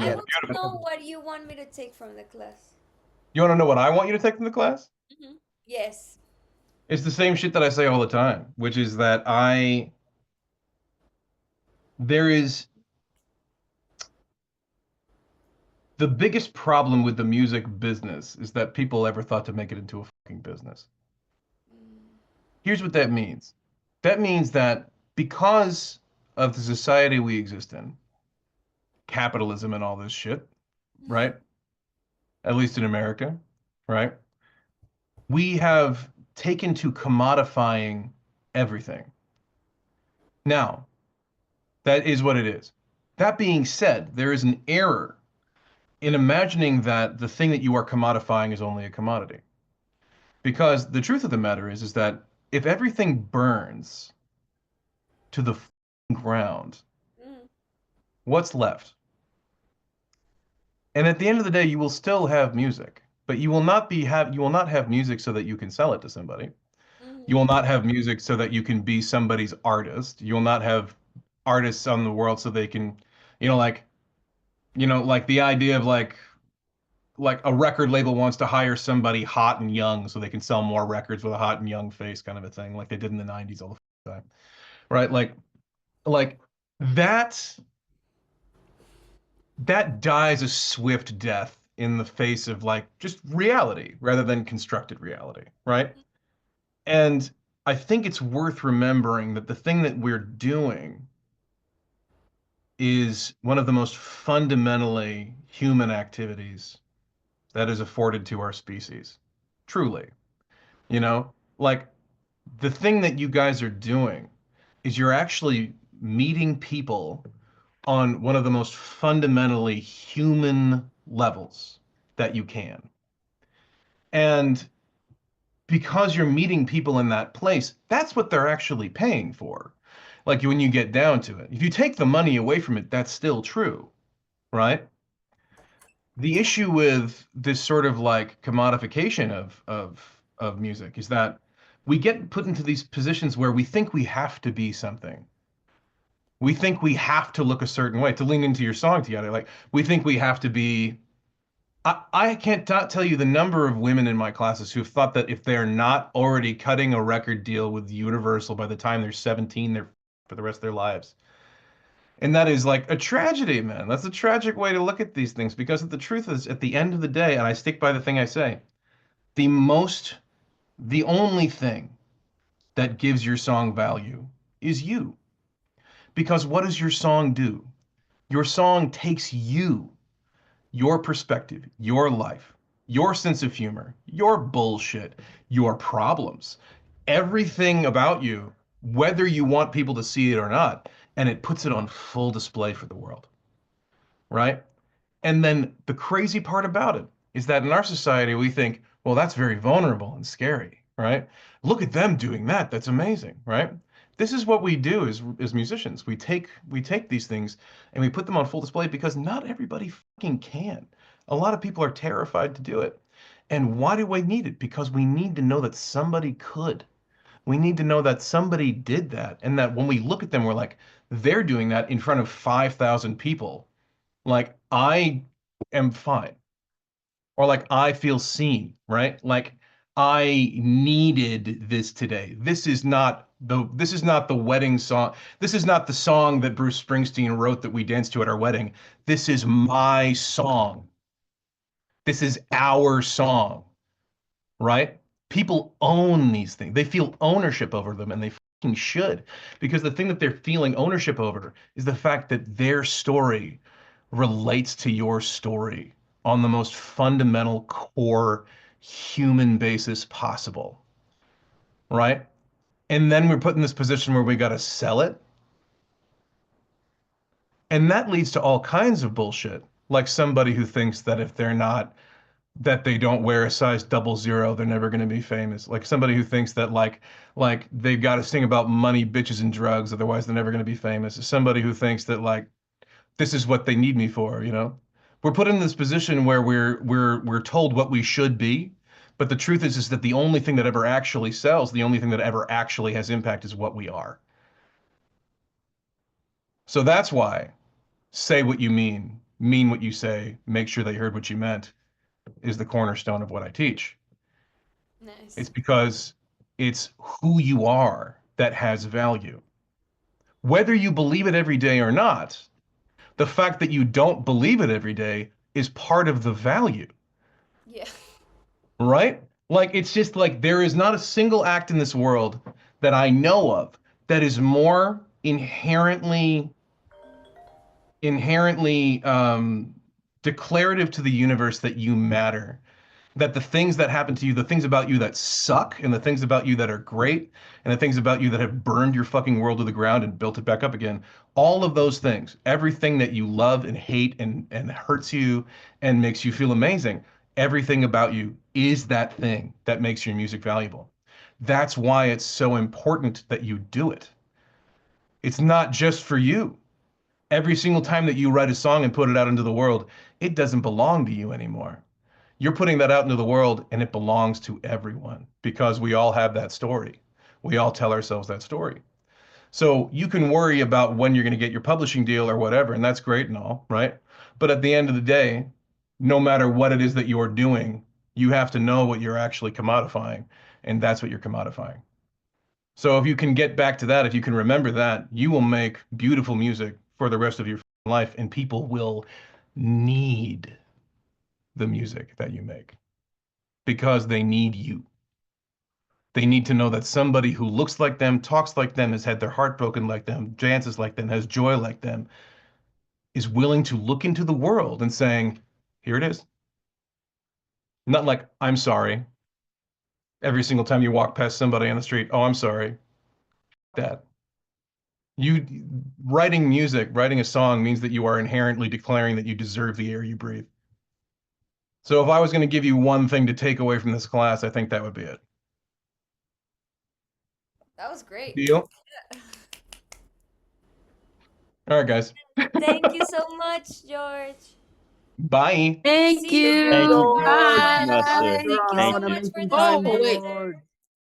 I get want it. to know what you want me to take from the class. You want to know what I want you to take from the class? Yes. It's the same shit that I say all the time, which is that there is the biggest problem with the music business is that people ever thought to make it into a fucking business. Here's what that means. That means that because of the society we exist in, capitalism and all this shit, right? At least in America, right? We have taken to commodifying everything. Now, that is what it is. That being said, there is an error in imagining that the thing that you are commodifying is only a commodity. Because the truth of the matter is that if everything burns to the ground, Mm. what's left? And at the end of the day, you will still have music, but you will not have music so that you can sell it to somebody. You will not have music so that you can be somebody's artist. You will not have artists on the world so they can, you know, like, like the idea of like a record label wants to hire somebody hot and young so they can sell more records with a hot and young face kind of a thing, like they did in the 90s all the time. Right? Like that that dies a swift death in the face of like just reality rather than constructed reality, right? And I think it's worth remembering that the thing that we're doing is one of the most fundamentally human activities that is afforded to our species. Truly. You know, like the thing that you guys are doing is you're actually meeting people on one of the most fundamentally human levels that you can. And because you're meeting people in that place, that's what they're actually paying for. Like when you get down to it. If you take the money away from it, that's still true, right? The issue with this sort of like commodification of music is that we get put into these positions where we think we have to be something. We think we have to look a certain way to lean into your song together. Like we think we have to be. I can't tell you the number of women in my classes who've thought that if they're not already cutting a record deal with Universal by the time they're 17, they're for the rest of their lives. And that is like a tragedy, man. That's a tragic way to look at these things because the truth is, at the end of the day, and I stick by the thing I say, the most, the only thing that gives your song value is you. Because what does your song do? Your song takes you, your perspective, your life, your sense of humor, your bullshit, your problems, everything about you, whether you want people to see it or not, and it puts it on full display for the world, right? And then the crazy part about it is that in our society, we think, well, that's very vulnerable and scary, right? Look at them doing that. That's amazing, right? This is what we do as musicians. We take these things and we put them on full display because not everybody fucking can. A lot of people are terrified to do it. And why do we need it? Because we need to know that somebody could. We need to know that somebody did that, and that when we look at them, we're like, they're doing that in front of 5,000 people. Like I am fine, or like I feel seen, right? Like I needed this today. This is not the wedding song. This is not the song that Bruce Springsteen wrote that we danced to at our wedding. This is my song. This is our song, right? People own these things. They feel ownership over them, and they fucking should, because the thing that they're feeling ownership over is the fact that their story relates to your story on the most fundamental core human basis possible, right? And then we're put in this position where we got to sell it. And that leads to all kinds of bullshit. Like somebody who thinks that if they're not, that they don't wear a size 00, they're never going to be famous. Like somebody who thinks that like they've got to sing about money, bitches, and drugs, otherwise they're never going to be famous. Somebody who thinks that like this is what they need me for, you know? We're put in this position where we're told what we should be, but the truth is that the only thing that ever actually sells, the only thing that ever actually has impact is what we are. So that's why say what you mean mean what you say, make sure they heard what you meant, is the cornerstone of what I teach. It's Nice. because it's who you are that has value. Whether you believe it every day or not, the fact that you don't believe it every day is part of the value, Yeah. right? Like, it's just like there is not a single act in this world that I know of that is more inherently declarative to the universe that you matter, that the things that happen to you, the things about you that suck, and the things about you that are great, and the things about you that have burned your fucking world to the ground and built it back up again, all of those things, everything that you love and hate and hurts you and makes you feel amazing, everything about you is that thing that makes your music valuable. That's why it's so important that you do it. It's not just for you. Every single time that you write a song and put it out into the world, it doesn't belong to you anymore. You're putting that out into the world and it belongs to everyone because we all have that story. We all tell ourselves that story. So you can worry about when you're going to get your publishing deal or whatever, and that's great and all, right? But at the end of the day, no matter what it is that you're doing, you have to know what you're actually commodifying, and that's what you're commodifying. So if you can get back to that, if you can remember that, you will make beautiful music for the rest of your life, and people will need the music that you make because they need you. They need to know that somebody who looks like them, talks like them, has had their heart broken like them, dances like them, has joy like them, is willing to look into the world and saying, here it is. Not like, I'm sorry. Every single time you walk past somebody on the street, oh, I'm sorry. That. You writing music, writing a song means that you are inherently declaring that you deserve the air you breathe. So if I was going to give you one thing to take away from this class, I think that would be it. That was great. Deal? All right, guys. Thank you so much, George. Bye. Thank See you, you. Thank you. bro. Thank you, Bye. Master. Thank you Thank so you. much for Oh, the wait. semester.